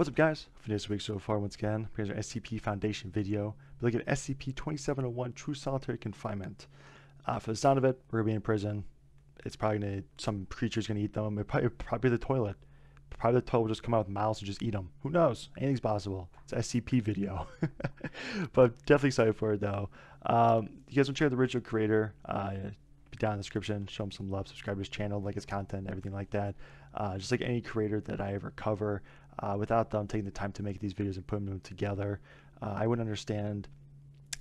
What's up, guys? For this week so far, once again, here's our SCP Foundation video. We look at SCP-2701 True Solitary Confinement. For the sound of it, we're gonna be in prison. It's probably gonna, some creature's gonna eat them. Probably the toilet. Probably the toilet will just come out with mouths and just eat them. Who knows? Anything's possible. It's an SCP video. But definitely excited for it though. You guys want to check out the original creator? Be down in the description. Show him some love. Subscribe to his channel, like his content, everything like that. Just like any creator that I ever cover. Without them taking the time to make these videos and putting them together, I wouldn't understand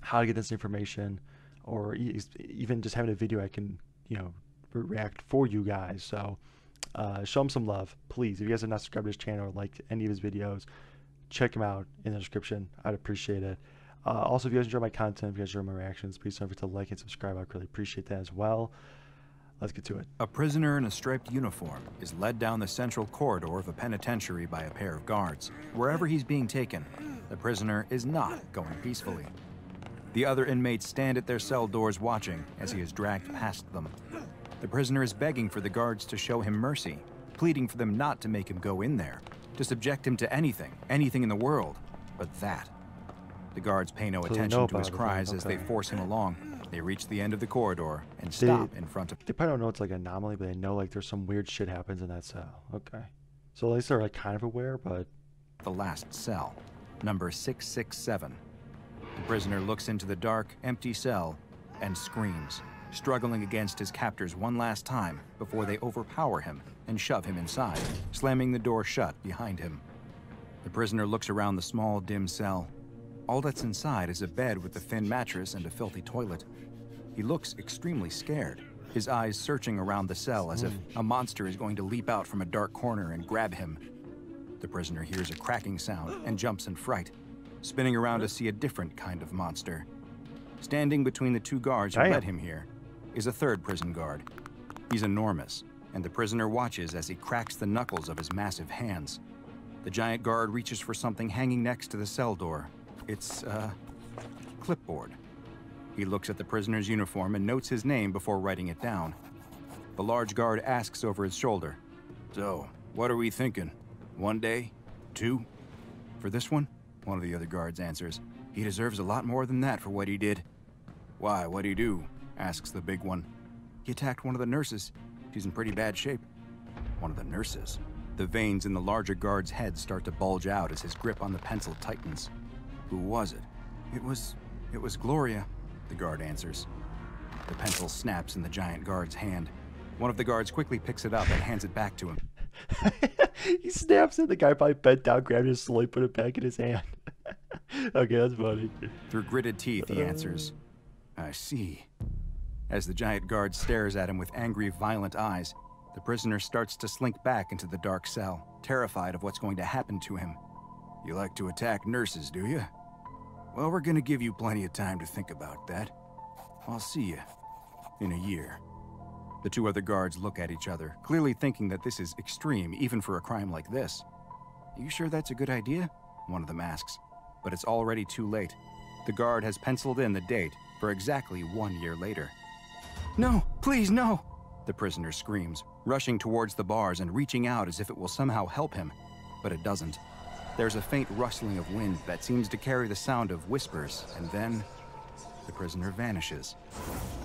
how to get this information, or even just having a video I can, react for you guys. So show him some love, please. If you guys have not subscribed to his channel or liked any of his videos, check him out in the description. I'd appreciate it. Also, if you guys enjoy my content, if you guys enjoy my reactions, please don't forget to like and subscribe. I'd really appreciate that as well. Let's get to it. A prisoner in a striped uniform is led down the central corridor of a penitentiary by a pair of guards. Wherever he's being taken, the prisoner is not going peacefully. The other inmates stand at their cell doors watching as he is dragged past them. The prisoner is begging for the guards to show him mercy, pleading for them not to make him go in there, to subject him to anything in the world, but that. The guards pay no attention to his cries as they force him along. They reach the end of the corridor and stop in front of... They probably don't know it's like an anomaly, but they know like there's some weird shit happens in that cell. Okay. So at least they're like kind of aware, but... The last cell, number 667. The prisoner looks into the dark, empty cell and screams, struggling against his captors one last time before they overpower him and shove him inside, slamming the door shut behind him. The prisoner looks around the small, dim cell. All that's inside is a bed with a thin mattress and a filthy toilet. He looks extremely scared, his eyes searching around the cell as if a monster is going to leap out from a dark corner and grab him. The prisoner hears a cracking sound and jumps in fright, spinning around to see a different kind of monster. Standing between the two guards who led him here is a third prison guard. He's enormous, and the prisoner watches as he cracks the knuckles of his massive hands. The giant guard reaches for something hanging next to the cell door. It's a clipboard. He looks at the prisoner's uniform and notes his name before writing it down. The large guard asks over his shoulder, "So, what are we thinking? 1 day? 2? For this one?" One of the other guards answers, "He deserves a lot more than that for what he did." "Why, what'd he do?" asks the big one. "He attacked one of the nurses. She's in pretty bad shape." One of the nurses? The veins in the larger guard's head start to bulge out as his grip on the pencil tightens. "Who was it?" It was Gloria," the guard answers. The pencil snaps in the giant guard's hand. One of the guards quickly picks it up and hands it back to him. He snaps it. The guy probably bent down, grabbed it, and slowly put it back in his hand. Okay, that's funny. Through gritted teeth, he answers, "I see." As the giant guard stares at him with angry, violent eyes, the prisoner starts to slink back into the dark cell, terrified of what's going to happen to him. "You like to attack nurses, do you? Well, we're gonna give you plenty of time to think about that. I'll see you in a year." The two other guards look at each other, clearly thinking that this is extreme even for a crime like this. "You sure that's a good idea?" one of them asks. But it's already too late. The guard has penciled in the date for exactly 1 year later. "No, please, no!" the prisoner screams, rushing towards the bars and reaching out as if it will somehow help him. But it doesn't. There's a faint rustling of wind that seems to carry the sound of whispers, and then the prisoner vanishes.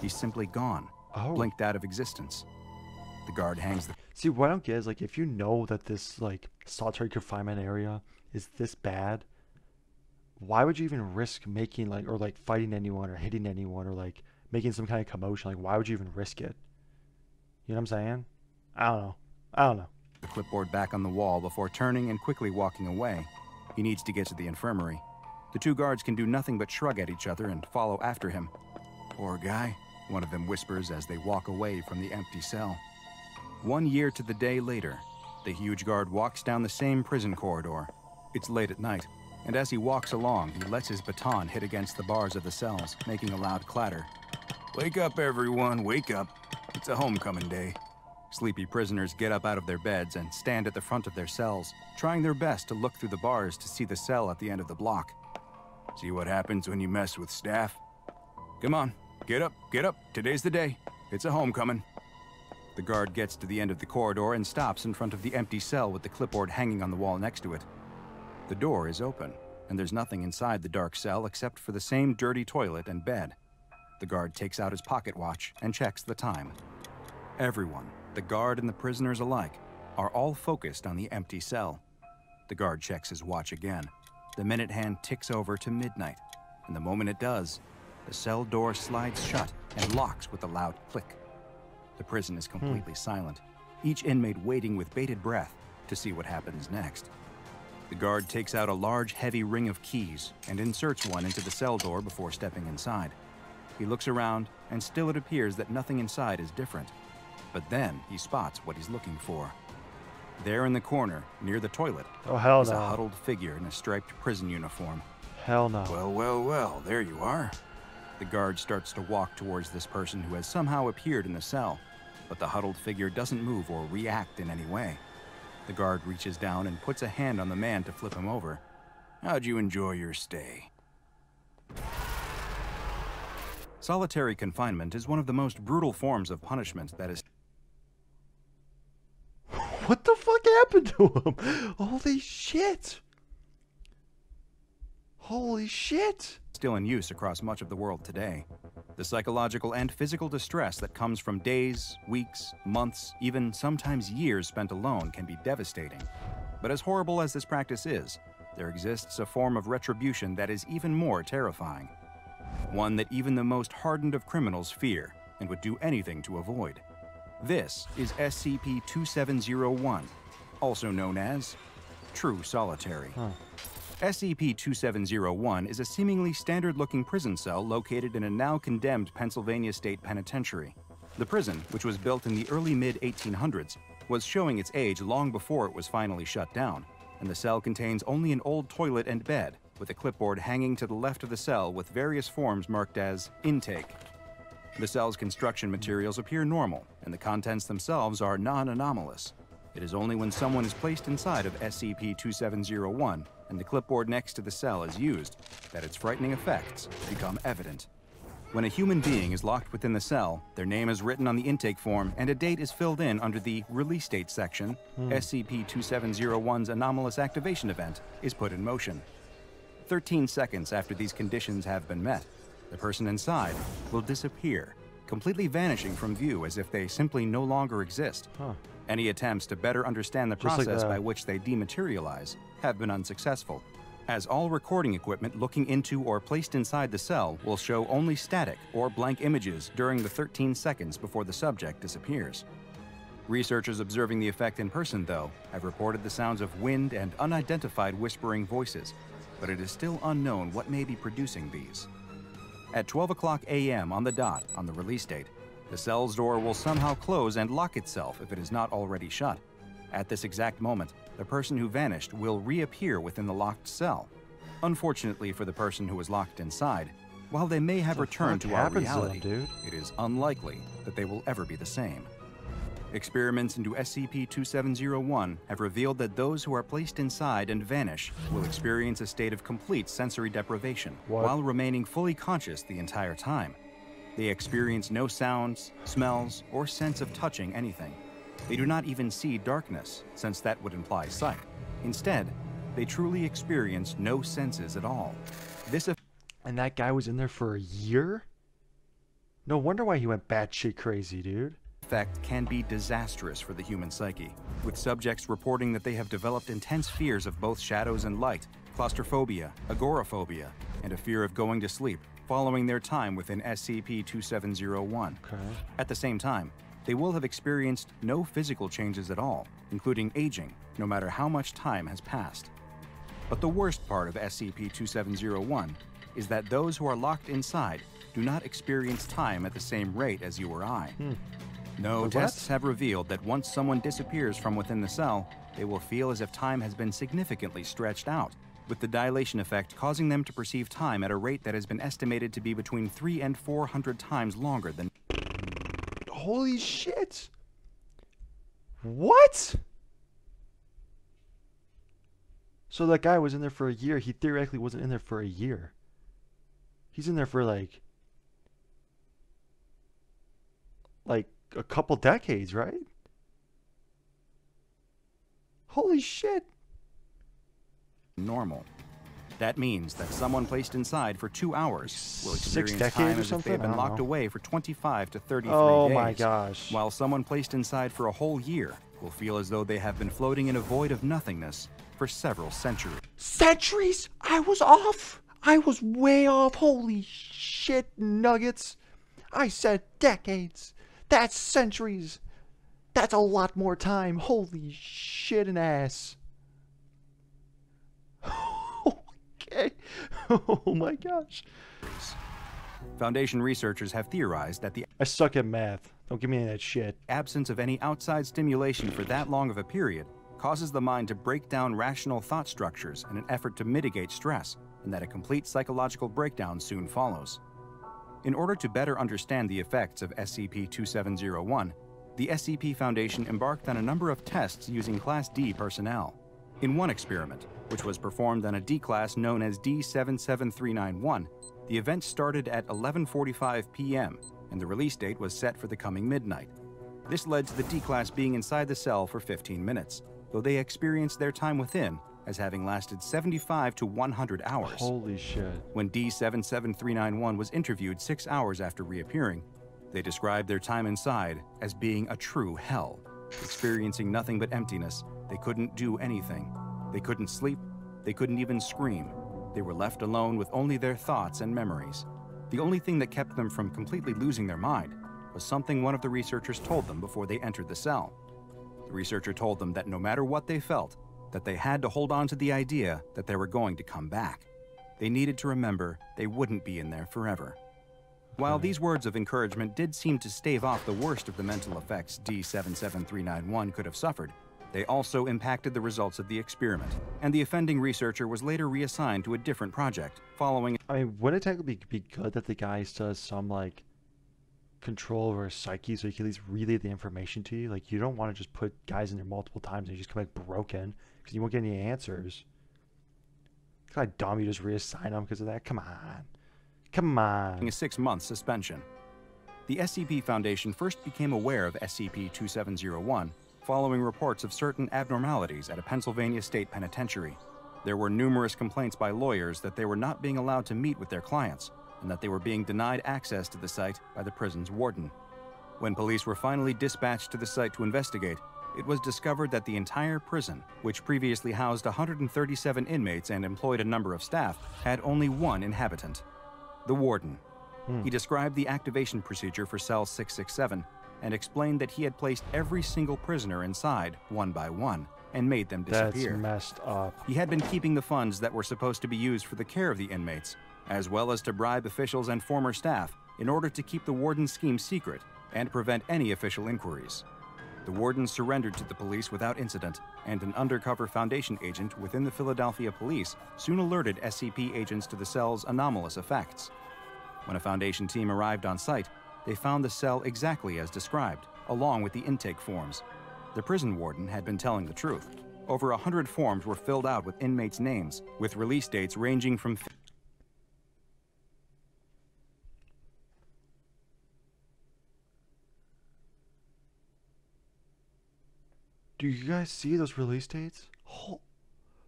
He's simply gone, blinked out of existence. The guard hangs the... See, what I don't get is, like, if you know that this, like, solitary confinement area is this bad, why would you even risk making, like, or, like, fighting anyone or hitting anyone or, like, making some kind of commotion? Like, why would you even risk it? You know what I'm saying? I don't know. The clipboard back on the wall before turning and quickly walking away. He needs to get to the infirmary. The two guards can do nothing but shrug at each other and follow after him. "Poor guy," one of them whispers as they walk away from the empty cell. 1 year to the day later, the huge guard walks down the same prison corridor. It's late at night, and as he walks along, he lets his baton hit against the bars of the cells, making a loud clatter. "Wake up, everyone, wake up. It's a homecoming day." Sleepy prisoners get up out of their beds and stand at the front of their cells, trying their best to look through the bars to see the cell at the end of the block. "See what happens when you mess with staff? Come on, get up, today's the day. It's a homecoming." The guard gets to the end of the corridor and stops in front of the empty cell with the clipboard hanging on the wall next to it. The door is open, and there's nothing inside the dark cell except for the same dirty toilet and bed. The guard takes out his pocket watch and checks the time. Everyone, the guard and the prisoners alike, are all focused on the empty cell. The guard checks his watch again. The minute hand ticks over to midnight, and the moment it does, the cell door slides shut and locks with a loud click. The prison is completely silent, each inmate waiting with bated breath to see what happens next. The guard takes out a large, heavy ring of keys and inserts one into the cell door before stepping inside. He looks around, and still it appears that nothing inside is different. But then he spots what he's looking for. There in the corner, near the toilet, is a huddled figure in a striped prison uniform. Hell no. Well, well, well, there you are. The guard starts to walk towards this person who has somehow appeared in the cell, but the huddled figure doesn't move or react in any way. The guard reaches down and puts a hand on the man to flip him over. How'd you enjoy your stay? Solitary confinement is one of the most brutal forms of punishment that is... What the fuck happened to him? Holy shit! Holy shit! Still in use across much of the world today. The psychological and physical distress that comes from days, weeks, months, even sometimes years spent alone can be devastating. But as horrible as this practice is, there exists a form of retribution that is even more terrifying. One that even the most hardened of criminals fear and would do anything to avoid. This is SCP-2701, also known as True Solitary. SCP-2701 is a seemingly standard-looking prison cell located in a now-condemned Pennsylvania State Penitentiary. The prison, which was built in the early mid-1800s, was showing its age long before it was finally shut down, and the cell contains only an old toilet and bed, with a clipboard hanging to the left of the cell with various forms marked as intake. The cell's construction materials appear normal, and the contents themselves are non-anomalous. It is only when someone is placed inside of SCP-2701 and the clipboard next to the cell is used that its frightening effects become evident. When a human being is locked within the cell, their name is written on the intake form and a date is filled in under the release date section. SCP-2701's anomalous activation event is put in motion. 13 seconds after these conditions have been met, the person inside will disappear, completely vanishing from view as if they simply no longer exist. Any attempts to better understand the process by which they dematerialize have been unsuccessful, as all recording equipment looking into or placed inside the cell will show only static or blank images during the 13 seconds before the subject disappears. Researchers observing the effect in person, though, have reported the sounds of wind and unidentified whispering voices, but it is still unknown what may be producing these. At 12:00 a.m. on the dot on the release date, the cell's door will somehow close and lock itself if it is not already shut. At this exact moment, the person who vanished will reappear within the locked cell. Unfortunately for the person who was locked inside, while they may have returned to our reality, it is unlikely that they will ever be the same. Experiments into SCP-2701 have revealed that those who are placed inside and vanish will experience a state of complete sensory deprivation while remaining fully conscious the entire time. They experience no sounds, smells, or sense of touching anything. They do not even see darkness, since that would imply sight. Instead, they truly experience no senses at all. And that guy was in there for a year? No wonder why he went batshit crazy, dude. Effect can be disastrous for the human psyche, with subjects reporting that they have developed intense fears of both shadows and light, claustrophobia, agoraphobia, and a fear of going to sleep following their time within SCP-2701. At the same time, they will have experienced no physical changes at all, including aging, no matter how much time has passed. But the worst part of SCP-2701 is that those who are locked inside do not experience time at the same rate as you or I. No, tests have revealed that once someone disappears from within the cell, they will feel as if time has been significantly stretched out, with the dilation effect causing them to perceive time at a rate that has been estimated to be between 300 and 400 times longer than... Holy shit! What? So that guy was in there for a year. He theoretically wasn't in there for a year. He's in there for like a couple decades, right? Holy shit. normal. That means that someone placed inside for 2 hours will 6 experience decades time or as if something? they've been I don't locked know. away for 25 to 33 Oh days. my gosh. While someone placed inside for a whole year will feel as though they have been floating in a void of nothingness for several centuries. Centuries? I was off. I was way off. Holy shit, nuggets. I said decades. That's centuries. That's a lot more time. Holy shit and ass. Okay. Oh my gosh. Foundation researchers have theorized that the I suck at math. Don't give me any of that shit. absence of any outside stimulation for that long of a period causes the mind to break down rational thought structures in an effort to mitigate stress, and that a complete psychological breakdown soon follows. In order to better understand the effects of SCP-2701, the SCP Foundation embarked on a number of tests using Class D personnel. In one experiment, which was performed on a D class known as D77391, the event started at 11:45 p.m., and the release date was set for the coming midnight. This led to the D class being inside the cell for 15 minutes, though they experienced their time within as having lasted 75 to 100 hours. Holy shit. When D77391 was interviewed 6 hours after reappearing, they described their time inside as being a true hell. Experiencing nothing but emptiness, they couldn't do anything. They couldn't sleep, they couldn't even scream. They were left alone with only their thoughts and memories. The only thing that kept them from completely losing their mind was something one of the researchers told them before they entered the cell. The researcher told them that no matter what they felt, that they had to hold on to the idea that they were going to come back. They needed to remember they wouldn't be in there forever. While these words of encouragement did seem to stave off the worst of the mental effects D77391 could have suffered, they also impacted the results of the experiment, and the offending researcher was later reassigned to a different project, following... I mean, wouldn't it technically be good that the guy does some, like, control over his psyche so he can at least relay the information to you? Like, you don't want to just put guys in there multiple times and you just come back broken because you won't get any answers. It's kind of dumb you just reassign them because of that. Come on. Come on. a 6-month suspension. The SCP Foundation first became aware of SCP-2701 following reports of certain abnormalities at a Pennsylvania state penitentiary. There were numerous complaints by lawyers that they were not being allowed to meet with their clients, and that they were being denied access to the site by the prison's warden. When police were finally dispatched to the site to investigate, it was discovered that the entire prison, which previously housed 137 inmates and employed a number of staff, had only one inhabitant: the warden. He described the activation procedure for cell 667 and explained that he had placed every single prisoner inside, one by one, and made them disappear. That's messed up. He had been keeping the funds that were supposed to be used for the care of the inmates, as well as to bribe officials and former staff in order to keep the warden's scheme secret and prevent any official inquiries. The warden surrendered to the police without incident, and an undercover Foundation agent within the Philadelphia police soon alerted SCP agents to the cell's anomalous effects. When a Foundation team arrived on site, they found the cell exactly as described, along with the intake forms. The prison warden had been telling the truth. Over 100 forms were filled out with inmates' names, with release dates ranging from... Do you guys see those release dates?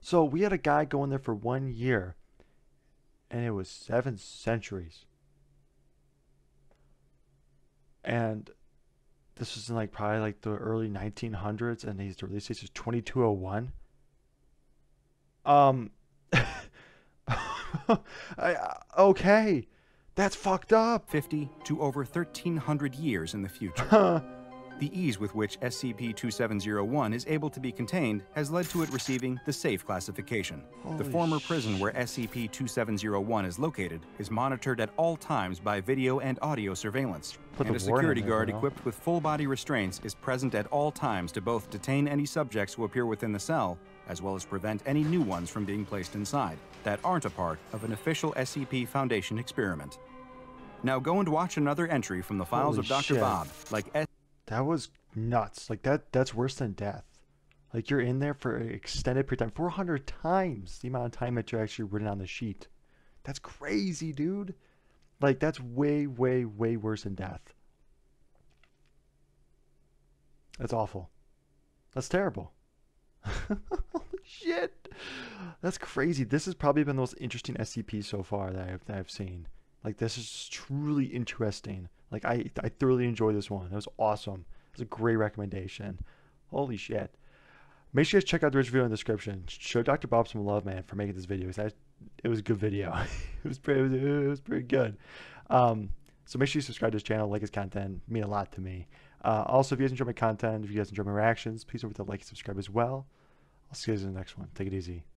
So we had a guy go in there for 1 year, and it was 7 centuries. And this was in like probably like the early 1900s, and the release date is 2201. Okay, that's fucked up. 50 to over 1,300 years in the future. The ease with which SCP-2701 is able to be contained has led to it receiving the safe classification. The former prison where SCP-2701 is located is monitored at all times by video and audio surveillance, and a security guard equipped with full-body restraints is present at all times to both detain any subjects who appear within the cell, as well as prevent any new ones from being placed inside that aren't a part of an official SCP Foundation experiment. Now go and watch another entry from the files of Dr. Bob, like that was nuts. Like that's worse than death. Like you're in there for an extended period of time, 400 times the amount of time that you're actually written on the sheet. That's crazy, dude. Like that's way, way, way worse than death. That's awful. That's terrible. Holy shit. That's crazy. This has probably been the most interesting SCP so far that I've seen. Like, this is truly interesting. Like, I thoroughly enjoyed this one. It was awesome. It's a great recommendation. Holy shit. Make sure you guys check out the review in the description. Show Dr. Bob some love, man, for making this video. It was a good video. It was pretty good. So make sure you subscribe to his channel, like his content. It mean a lot to me. Also, if you guys enjoy my content, if you guys enjoy my reactions, please don't forget to like and subscribe as well. I'll see you guys in the next one. Take it easy.